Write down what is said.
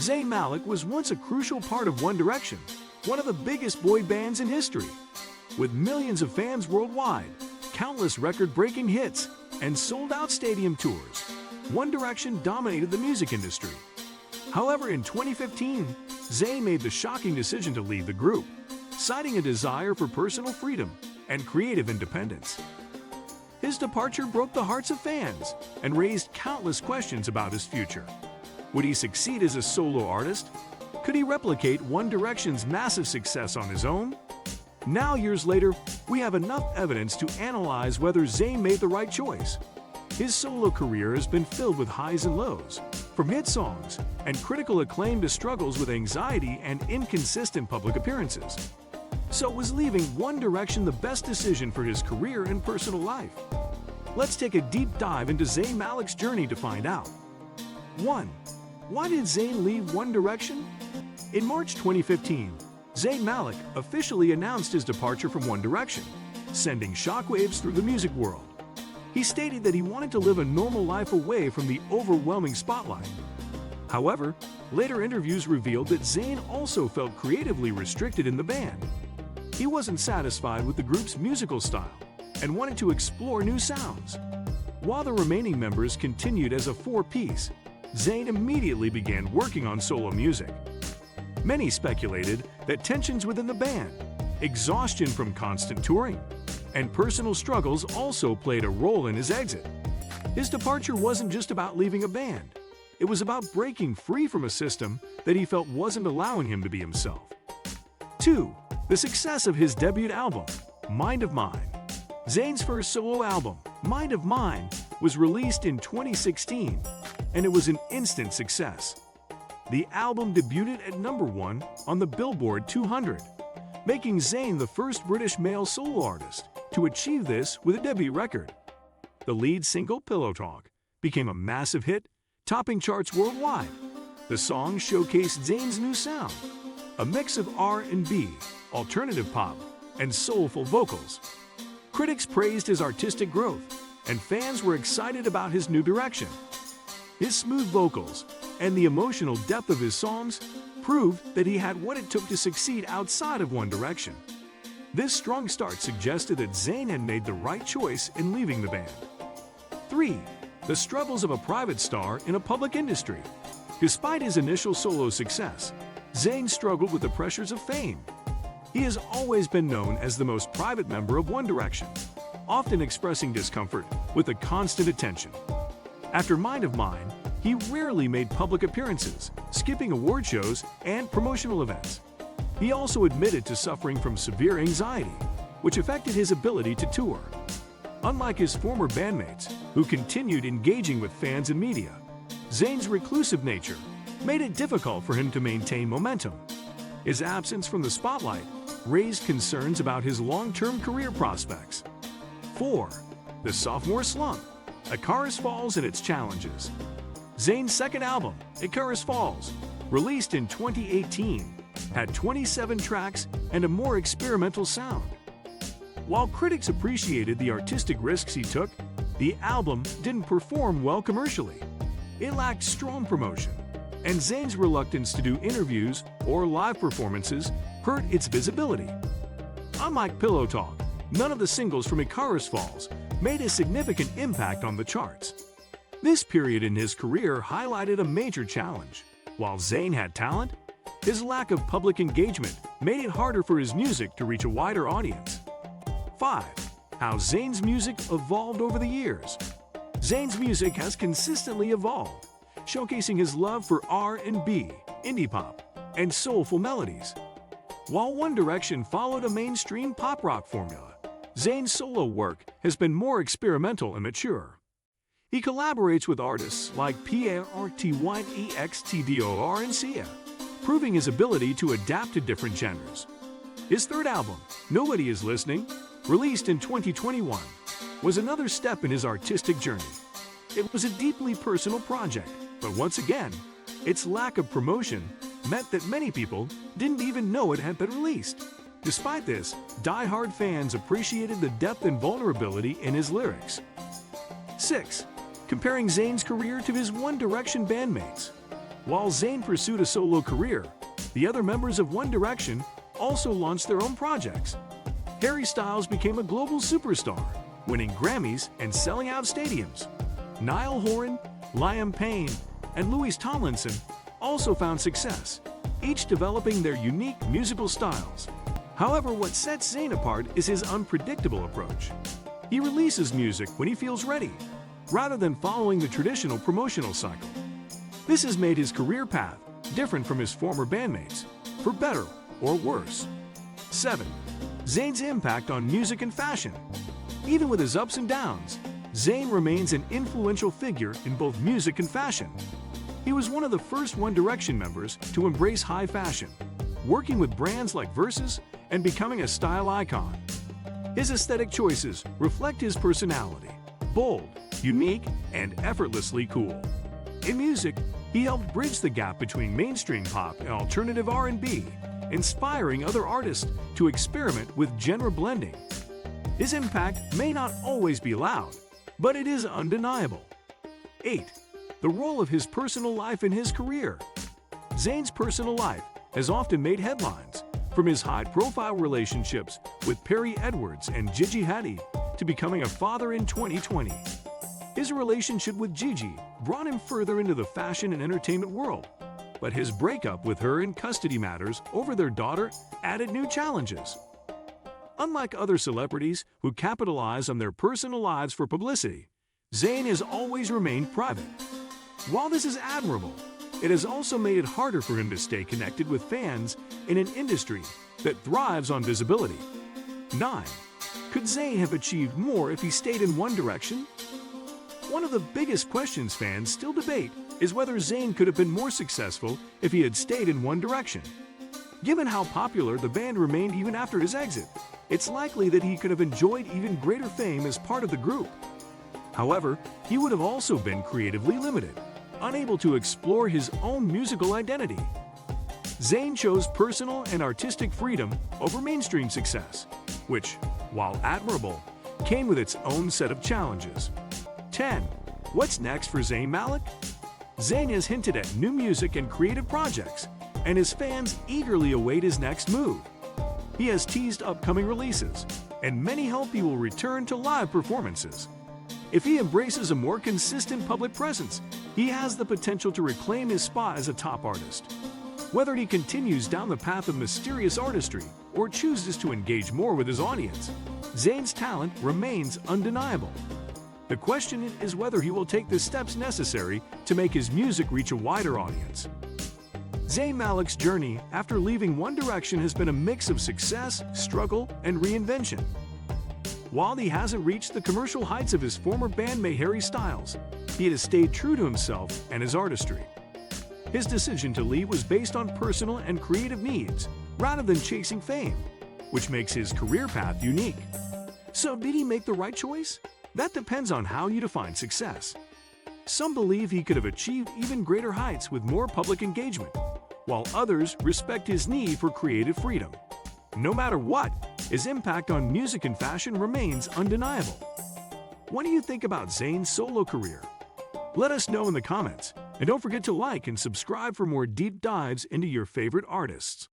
Zayn Malik was once a crucial part of One Direction, one of the biggest boy bands in history. With millions of fans worldwide, countless record-breaking hits, and sold-out stadium tours, One Direction dominated the music industry. However, in 2015, Zayn made the shocking decision to leave the group, citing a desire for personal freedom and creative independence. His departure broke the hearts of fans and raised countless questions about his future. Would he succeed as a solo artist? Could he replicate One Direction's massive success on his own? Now, years later, we have enough evidence to analyze whether Zayn made the right choice. His solo career has been filled with highs and lows, from hit songs and critical acclaim to struggles with anxiety and inconsistent public appearances. So was leaving One Direction the best decision for his career and personal life? Let's take a deep dive into Zayn Malik's journey to find out. 1. Why did Zayn leave One Direction? In March 2015, Zayn Malik officially announced his departure from One Direction, sending shockwaves through the music world. He stated that he wanted to live a normal life away from the overwhelming spotlight. However, later interviews revealed that Zayn also felt creatively restricted in the band. He wasn't satisfied with the group's musical style and wanted to explore new sounds. While the remaining members continued as a four-piece, Zayn immediately began working on solo music. Many speculated that tensions within the band, exhaustion from constant touring, and personal struggles also played a role in his exit. His departure wasn't just about leaving a band. It was about breaking free from a system that he felt wasn't allowing him to be himself. 2. The success of his debut album, Mind of Mine. Zayn's first solo album, Mind of Mine, was released in 2016, and it was an instant success. The album debuted at #1 on the Billboard 200, making Zayn the first British male solo artist to achieve this with a debut record. The lead single, Pillow Talk, became a massive hit, topping charts worldwide. The song showcased Zayn's new sound, a mix of R&B, alternative pop, and soulful vocals. Critics praised his artistic growth, and fans were excited about his new direction. His smooth vocals and the emotional depth of his songs proved that he had what it took to succeed outside of One Direction. This strong start suggested that Zayn had made the right choice in leaving the band. 3. The struggles of a private star in a public industry. Despite his initial solo success, Zayn struggled with the pressures of fame. He has always been known as the most private member of One Direction, often expressing discomfort with the constant attention. After Mind of Mine, he rarely made public appearances, skipping award shows and promotional events. He also admitted to suffering from severe anxiety, which affected his ability to tour. Unlike his former bandmates, who continued engaging with fans and media, Zayn's reclusive nature made it difficult for him to maintain momentum. His absence from the spotlight raised concerns about his long-term career prospects. 4. The sophomore slump. Icarus Falls and its challenges. Zayn's second album, Icarus Falls, released in 2018, had 27 tracks and a more experimental sound. While critics appreciated the artistic risks he took, the album didn't perform well commercially. It lacked strong promotion, and Zayn's reluctance to do interviews or live performances hurt its visibility. Unlike Pillow Talk, none of the singles from Icarus Falls made a significant impact on the charts. This period in his career highlighted a major challenge. While Zayn had talent, his lack of public engagement made it harder for his music to reach a wider audience. 5. How Zayn's music evolved over the years. Zayn's music has consistently evolved, showcasing his love for R&B, indie pop, and soulful melodies. While One Direction followed a mainstream pop rock formula, Zayn's solo work has been more experimental and mature. He collaborates with artists like PARTYEXTDOR and Sia, proving his ability to adapt to different genres. His third album, Nobody Is Listening, released in 2021, was another step in his artistic journey. It was a deeply personal project, but once again, its lack of promotion meant that many people didn't even know it had been released. Despite this, die-hard fans appreciated the depth and vulnerability in his lyrics. 6. Comparing Zayn's career to his One Direction bandmates. While Zayn pursued a solo career, the other members of One Direction also launched their own projects. Harry Styles became a global superstar, winning Grammys and selling out stadiums. Niall Horan, Liam Payne, and Louis Tomlinson also found success, each developing their unique musical styles. However, what sets Zayn apart is his unpredictable approach. He releases music when he feels ready, rather than following the traditional promotional cycle. This has made his career path different from his former bandmates, for better or worse. 7. Zayn's impact on music and fashion. Even with his ups and downs, Zayn remains an influential figure in both music and fashion. He was one of the first One Direction members to embrace high fashion, working with brands like Versus and becoming a style icon. His aesthetic choices reflect his personality, bold, unique, and effortlessly cool. In music, he helped bridge the gap between mainstream pop and alternative R&B, inspiring other artists to experiment with genre blending. His impact may not always be loud, but it is undeniable. 8. The role of his personal life in his career. Zayn's personal life has often made headlines, from his high-profile relationships with Perry Edwards and Gigi Hadid to becoming a father in 2020. His relationship with Gigi brought him further into the fashion and entertainment world, but his breakup with her in custody matters over their daughter added new challenges. Unlike other celebrities who capitalize on their personal lives for publicity, Zayn has always remained private. While this is admirable, it has also made it harder for him to stay connected with fans in an industry that thrives on visibility. 9. Could Zayn have achieved more if he stayed in One Direction? One of the biggest questions fans still debate is whether Zayn could have been more successful if he had stayed in One Direction. Given how popular the band remained even after his exit, it's likely that he could have enjoyed even greater fame as part of the group. However, he would have also been creatively limited, unable to explore his own musical identity. Zayn chose personal and artistic freedom over mainstream success, which, while admirable, came with its own set of challenges. 10. What's next for Zayn Malik? Zayn has hinted at new music and creative projects, and his fans eagerly await his next move. He has teased upcoming releases, and many hope he will return to live performances. If he embraces a more consistent public presence, he has the potential to reclaim his spot as a top artist. Whether he continues down the path of mysterious artistry or chooses to engage more with his audience, Zayn's talent remains undeniable. The question is whether he will take the steps necessary to make his music reach a wider audience. Zayn Malik's journey after leaving One Direction has been a mix of success, struggle, and reinvention. While he hasn't reached the commercial heights of his former bandmate Harry Styles, he has stayed true to himself and his artistry. His decision to leave was based on personal and creative needs, rather than chasing fame, which makes his career path unique. So did he make the right choice? That depends on how you define success. Some believe he could have achieved even greater heights with more public engagement, while others respect his need for creative freedom. No matter what, his impact on music and fashion remains undeniable. What do you think about Zayn's solo career? Let us know in the comments, and don't forget to like and subscribe for more deep dives into your favorite artists.